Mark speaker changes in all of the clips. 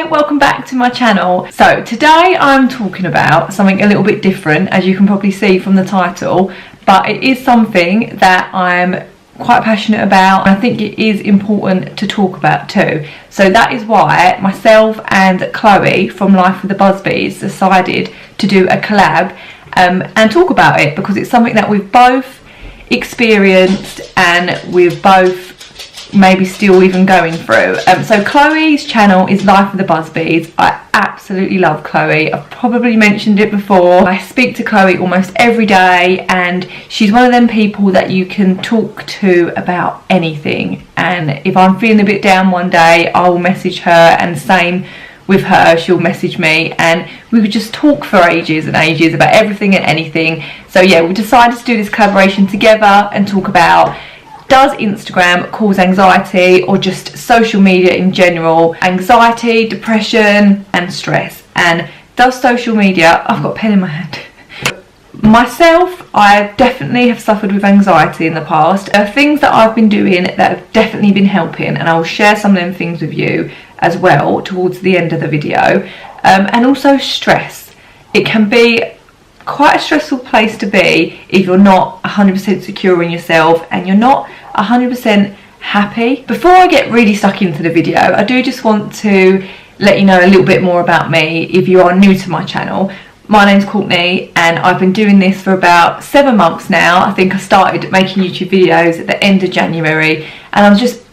Speaker 1: Hello, welcome back to my channel. So today I'm talking about something a little bit different, as you can probably see from the title, but it is something that I'm quite passionate about, and I think it is important to talk about too. So that is why myself and Chloe from Life with the Busbys decided to do a collab and talk about it, because it's something that we've both experienced and we've both maybe still even going through. So Chloe's channel is Life with the Busbys. I absolutely love Chloe. I've probably mentioned it before. I speak to Chloe almost every day, and she's one of them people that you can talk to about anything. And if I'm feeling a bit down one day, I will message her, and same with her, she'll message me, and we would just talk for ages and ages about everything and anything. So yeah, we decided to do this collaboration together and talk about, does Instagram cause anxiety, or just social media in general, anxiety, depression and stress? And does social media, I've got a pen in my hand. Myself, I definitely have suffered with anxiety in the past. There are things that I've been doing that have definitely been helping, and I will share some of them things with you as well towards the end of the video. And also stress. It can be quite a stressful place to be if you're not 100% secure in yourself and you're not 100% happy. Before I get really stuck into the video, I do just want to let you know a little bit more about me if you are new to my channel. My name's Courtney, and I've been doing this for about 7 months now. I think I started making YouTube videos at the end of January, and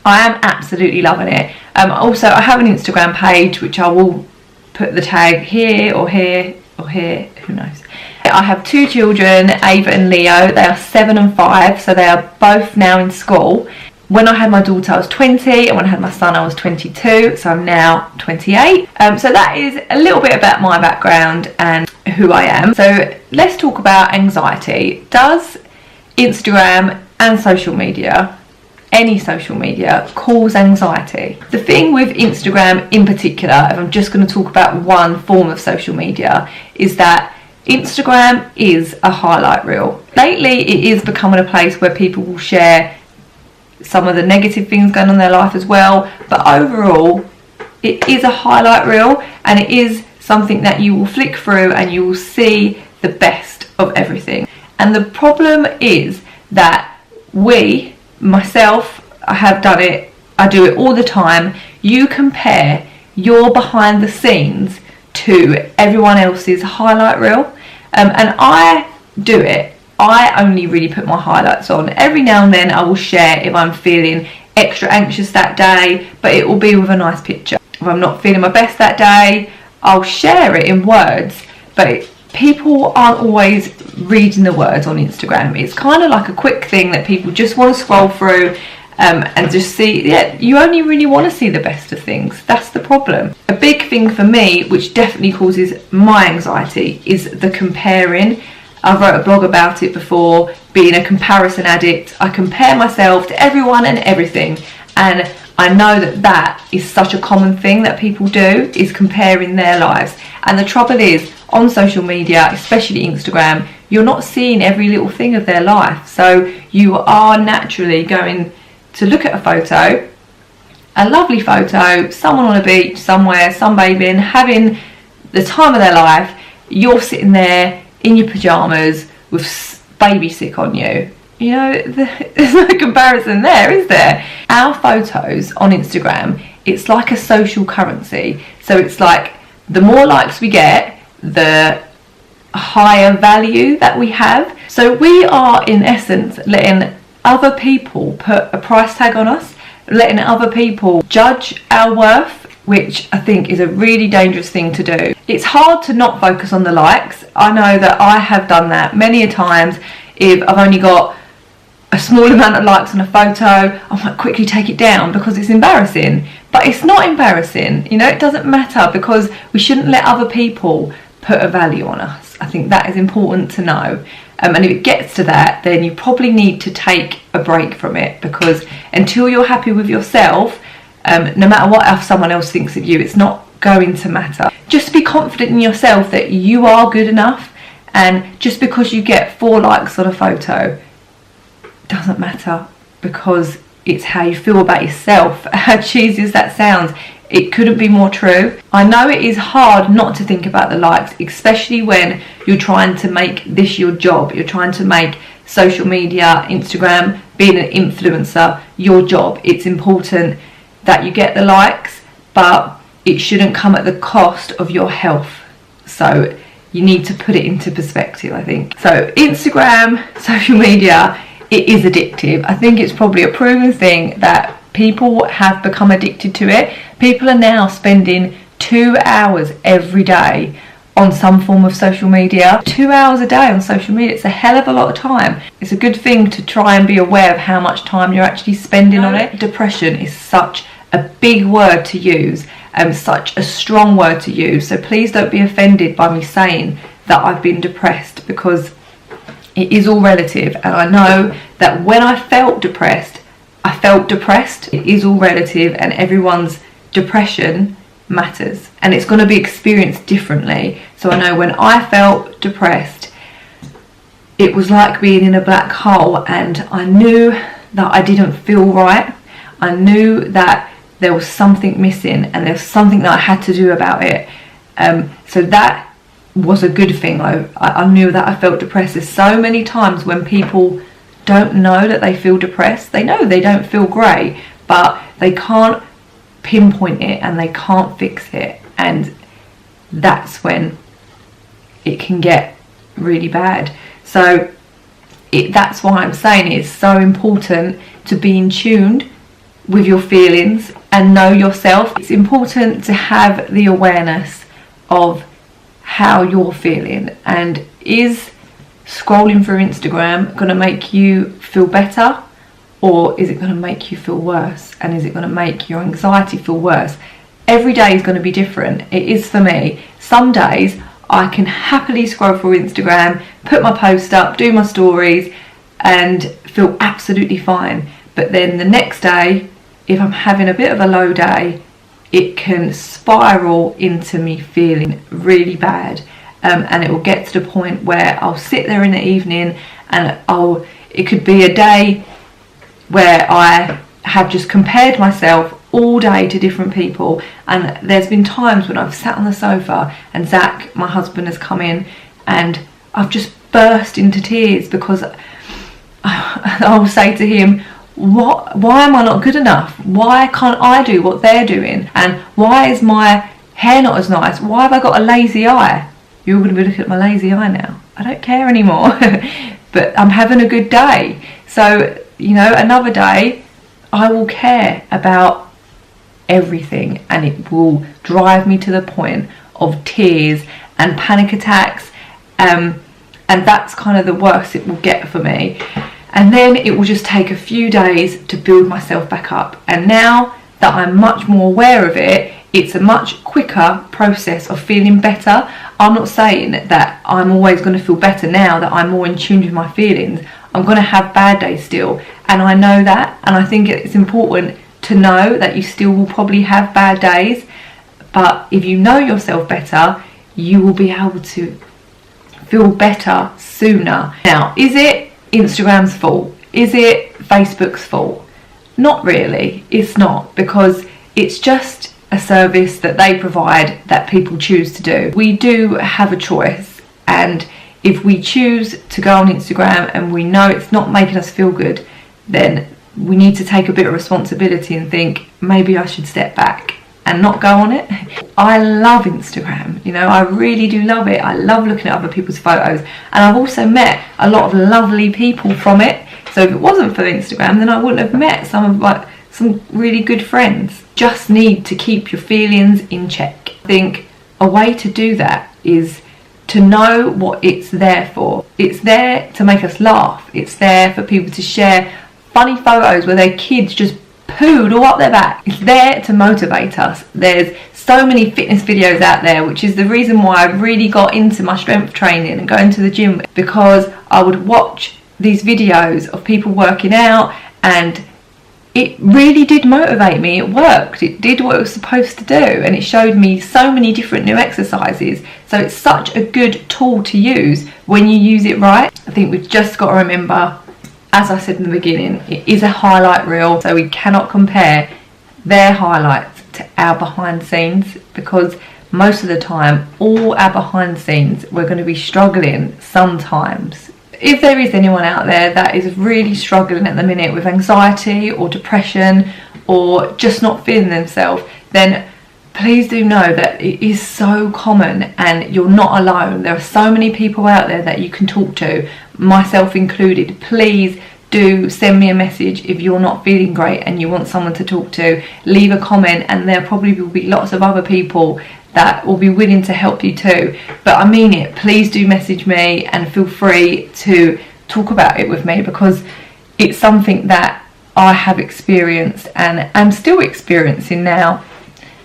Speaker 1: I am absolutely loving it. Also, I have an Instagram page which I will put the tag here or here or here, who knows. I have 2 children, Ava and Leo. They are 7 and 5, so they are both now in school. When I had my daughter I was 20, and when I had my son I was 22, so I'm now 28. So that is a little bit about my background and who I am. So let's talk about anxiety. Does Instagram and social media, any social media, cause anxiety? The thing with Instagram in particular, if I'm just going to talk about one form of social media, is that Instagram is a highlight reel. Lately it is becoming a place where people will share some of the negative things going on in their life as well, but overall it is a highlight reel, and it is something that you will flick through and you will see the best of everything. And the problem is that myself, I have done it, I do it all the time, you compare your behind the scenes to everyone else's highlight reel, and I do it. I only really put my highlights on. Every now and then I will share if I'm feeling extra anxious that day, but it will be with a nice picture. If I'm not feeling my best that day, I'll share it in words, but people aren't always reading the words on Instagram. It's kind of like a quick thing that people just want to scroll through and just see. Yeah, you only really want to see the best of things. That's the problem. A big thing for me, which definitely causes my anxiety, is the comparing. I've wrote a blog about it before, being a comparison addict. I compare myself to everyone and everything, and I know that that is such a common thing that people do, is comparing their lives. And the trouble is, on social media, especially Instagram, you're not seeing every little thing of their life. So you are naturally going to look at a photo, a lovely photo, someone on a beach somewhere, sunbathing, having the time of their life. You're sitting there in your pyjamas with baby sick on you. You know, there's no comparison there, is there? Our photos on Instagram, it's like a social currency. So it's like the more likes we get, the higher value that we have. So we are in essence letting other people put a price tag on us, letting other people judge our worth, which I think is a really dangerous thing to do. It's hard to not focus on the likes. I know that I have done that many a times. If I've only got a small amount of likes on a photo, I might quickly take it down because it's embarrassing. But it's not embarrassing, you know, it doesn't matter, because we shouldn't let other people put a value on us. I think that is important to know. And if it gets to that, then you probably need to take a break from it, because until you're happy with yourself, no matter what someone else thinks of you, it's not going to matter. Just be confident in yourself that you are good enough, and just because you get 4 likes on a photo doesn't matter, because it's how you feel about yourself. How cheesy as that sounds, It couldn't be more true. I know it is hard not to think about the likes, especially when you're trying to make this your job. You're trying to make social media, Instagram, being an influencer, your job. It's important that you get the likes, but it shouldn't come at the cost of your health. So you need to put it into perspective, I think. So Instagram, social media, it is addictive. I think it's probably a proven thing that people have become addicted to it. People are now spending 2 hours every day on some form of social media. 2 hours a day on social media, it's a hell of a lot of time. It's a good thing to try and be aware of how much time you're actually spending on it. Depression is such a big word to use, such a strong word to use, so please don't be offended by me saying that I've been depressed, because it is all relative, and I know that when I felt depressed, I felt depressed. It is all relative, and everyone's depression matters, and it's going to be experienced differently. So I know when I felt depressed, it was like being in a black hole, and I knew that I didn't feel right. I knew that there was something missing, and there was something that I had to do about it. So that was a good thing. I knew that I felt depressed. There's so many times when people don't know that they feel depressed. They know they don't feel great, but they can't pinpoint it and they can't fix it, and that's when it can get really bad. So that's why I'm saying it's so important to be in tune with your feelings and know yourself. It's important to have the awareness of how you're feeling, and is scrolling through Instagram going to make you feel better, or is it going to make you feel worse? And is it going to make your anxiety feel worse? Every day is going to be different. It is for me. Some days I can happily scroll through Instagram, put my post up, do my stories, and feel absolutely fine. But then the next day, if I'm having a bit of a low day, it can spiral into me feeling really bad, and it will get to the point where I'll sit there in the evening, and it could be a day where I have just compared myself all day to different people, and there's been times when I've sat on the sofa and Zach, my husband, has come in, and I've just burst into tears, because I'll say to him, why am I not good enough? Why can't I do what they're doing? And why is my hair not as nice? Why have I got a lazy eye? You're going to be looking at my lazy eye now. I don't care anymore. But I'm having a good day. So, you know, another day I will care about everything, and it will drive me to the point of tears and panic attacks, and that's kind of the worst it will get for me. And then it will just take a few days to build myself back up. And now that I'm much more aware of it, it's a much quicker process of feeling better. I'm not saying that I'm always going to feel better now that I'm more in tune with my feelings. I'm going to have bad days still, and I know that, and I think it's important to know that you still will probably have bad days, but if you know yourself better, you will be able to feel better sooner. Now, is it Instagram's fault? Is it Facebook's fault? Not really. It's not, because it's just a service that they provide that people choose to do. We do have a choice, and if we choose to go on Instagram and we know it's not making us feel good, then we need to take a bit of responsibility and think, maybe I should step back and not go on it. I love Instagram, you know, I really do love it. I love looking at other people's photos, and I've also met a lot of lovely people from it. So if it wasn't for Instagram, then I wouldn't have met some really good friends. Just need to keep your feelings in check. I think a way to do that is to know what it's there for. It's there to make us laugh. It's there for people to share funny photos where their kids just pooed all up their back. It's there to motivate us. There's so many fitness videos out there, which is the reason why I really got into my strength training and going to the gym, because I would watch these videos of people working out, and it really did motivate me. It worked. It did what it was supposed to do, and it showed me so many different new exercises. So it's such a good tool to use when you use it right. I think we've just got to remember, as I said in the beginning, it is a highlight reel, so we cannot compare their highlights to our behind scenes, because most of the time, all our behind scenes, we're going to be struggling sometimes. If there is anyone out there that is really struggling at the minute with anxiety or depression or just not feeling themselves, then please do know that it is so common and you're not alone. There are so many people out there that you can talk to, myself included. Please do send me a message if you're not feeling great and you want someone to talk to. Leave a comment, and there probably will be lots of other people that will be willing to help you too. But I mean it, please do message me and feel free to talk about it with me, because it's something that I have experienced and am still experiencing now.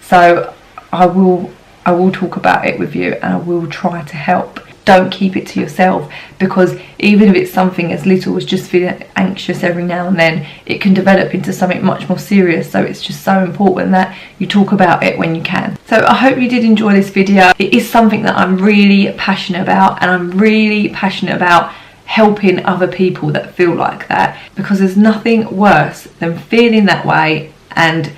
Speaker 1: So I will talk about it with you, and I will try to help. Don't keep it to yourself, because even if it's something as little as just feeling anxious every now and then, it can develop into something much more serious. So it's just so important that you talk about it when you can. So I hope you did enjoy this video. It is something that I'm really passionate about, and I'm really passionate about helping other people that feel like that, because there's nothing worse than feeling that way and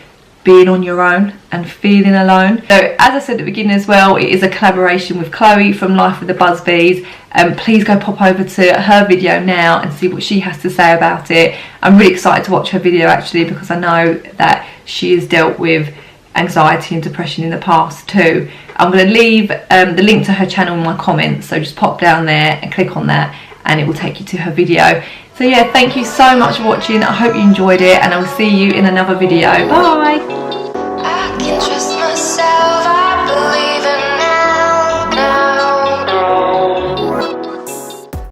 Speaker 1: being on your own and feeling alone. So as I said at the beginning as well, it is a collaboration with Chloe from Life with the Busbys, and please go pop over to her video now and see what she has to say about it. I'm really excited to watch her video actually, because I know that she has dealt with anxiety and depression in the past too. I'm going to leave the link to her channel in my comments, so just pop down there and click on that and it will take you to her video. So yeah, thank you so much for watching. I hope you enjoyed it, and I will see you in another video. Bye!